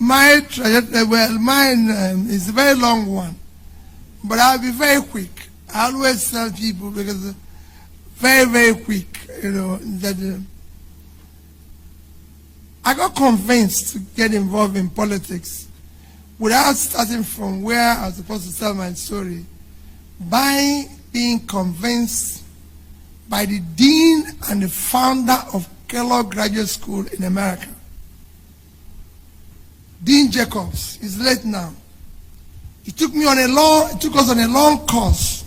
My trajectory, well, mine is a very long one, but I'll be very quick. I always tell people, because very, very quick, that I got convinced to get involved in politics without starting from where I was supposed to tell my story, by being convinced by the dean and the founder of Kellogg Graduate School in America. Dean Jacobs is late now. He took us on a long course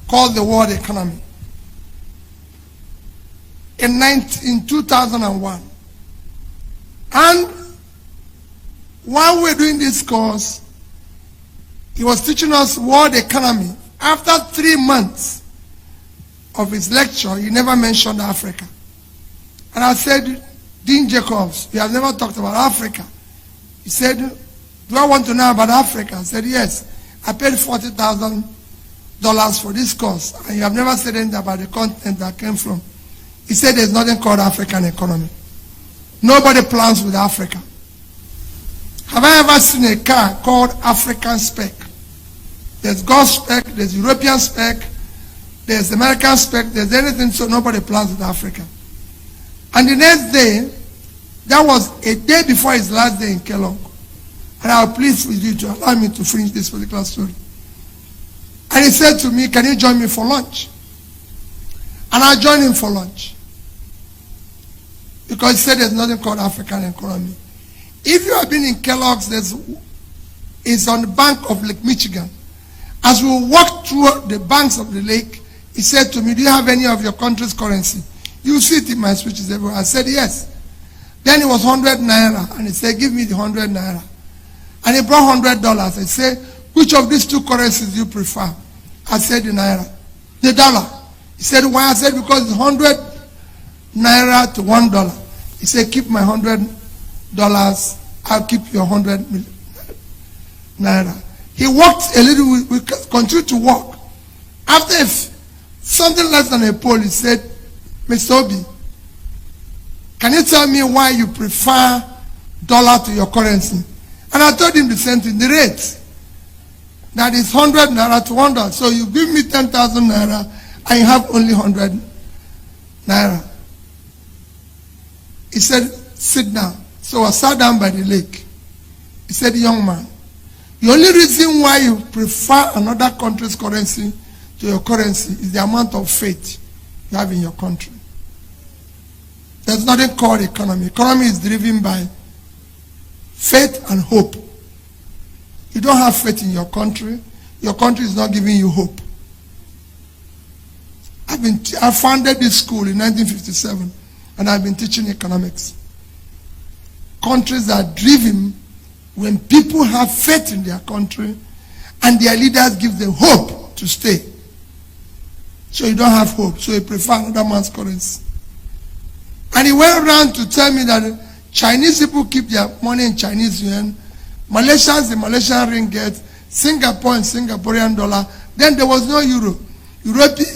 called the World Economy in 2001. And while we were doing this course, he was teaching us world economy. After 3 months of his lecture, he never mentioned Africa. And I said, Dean Jacobs, you have never talked about Africa. He said, do I want to know about Africa? I said, yes. I paid $40,000 for this course, and you have never said anything about the continent that came from. He said, there's nothing called African economy. Nobody plans with Africa. Have I ever seen a car called African spec? There's Gulf spec, there's European spec, there's American spec, there's anything, so nobody plans with Africa. And the next day, that was a day before his last day in Kellogg. And I was pleased with you to allow me to finish this particular story. And he said to me, can you join me for lunch? And I joined him for lunch. Because he said there's nothing called African economy. If you have been in Kellogg's, it's on the bank of Lake Michigan. As we walked through the banks of the lake, he said to me, do you have any of your country's currency? You see it in my speeches everywhere. I said, yes. Then it was 100 naira, and he said, give me the 100 naira. And he brought $100. I said, which of these two currencies do you prefer? I said, the naira. The dollar. He said, why? I said, because it's 100 naira to $1. He said, keep my $100. I'll keep your 100 naira. He walked a little, we continued to walk. After something less than a pole, he said, Mr. Obi, can you tell me why you prefer dollar to your currency? And I told him the same thing, the rate. That is 100 naira to $1. So you give me 10,000 naira and you have only 100 naira. He said, sit down. So I sat down by the lake. He said, young man, the only reason why you prefer another country's currency to your currency is the amount of faith you have in your country. There's nothing called economy. Economy is driven by faith and hope. You don't have faith in your country is not giving you hope. I founded this school in 1957, and I've been teaching economics. Countries are driven when people have faith in their country and their leaders give them hope to stay. So you don't have hope, so you prefer another man's currency. And he went around to tell me that Chinese people keep their money in Chinese yuan, Malaysians in Malaysian ringgit, Singapore in Singaporean dollar, Then there was no euro.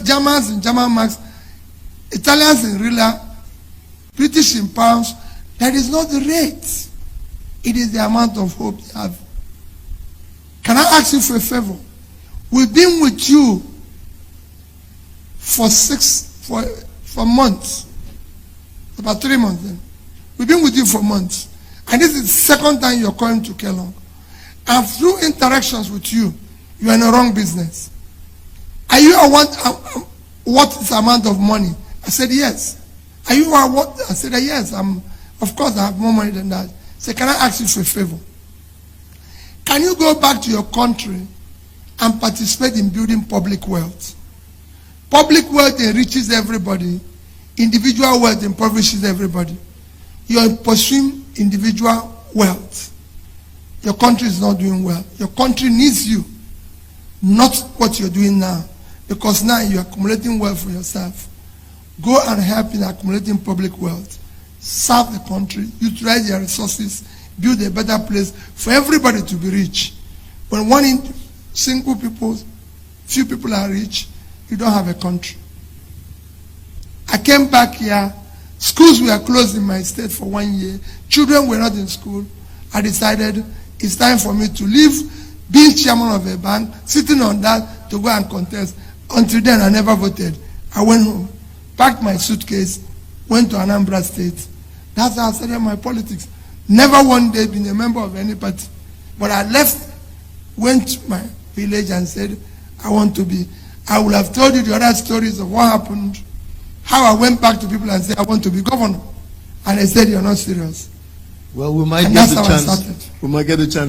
Germans in German marks, Italians in real, British in pounds. That is not the rate. It is the amount of hope they have. Can I ask you for a favor? We've been with you for months. About 3 months then. We've been with you for months. And this is the second time you're coming to Kelong. And through interactions with you, you're in a wrong business. Are you what is the amount of money? I said, yes. Are you what? I said, yes. Of course, I have more money than that. I said, can I ask you for a favor? Can you go back to your country and participate in building public wealth? Public wealth enriches everybody. Individual wealth impoverishes everybody. You're pursuing individual wealth. Your country is not doing well. Your country needs you, not what you're doing now. Because now you're accumulating wealth for yourself. Go and help in accumulating public wealth. Serve the country, utilize your resources, build a better place for everybody to be rich. When few people are rich, you don't have a country. I came back here, schools were closed in my state for 1 year, children were not in school. I decided it's time for me to leave being chairman of a bank, sitting on that to go and contest. Until then, I never voted. I went home, packed my suitcase, went to Anambra State. That's how I started my politics. Never one day been a member of any party. But I left, went to my village and said, I want to be. I would have told you the other stories of what happened, how I went back to people and said, I want to be governor. And they said, you're not serious. Well, we might And get that's the how I chance. started. We might get a chance.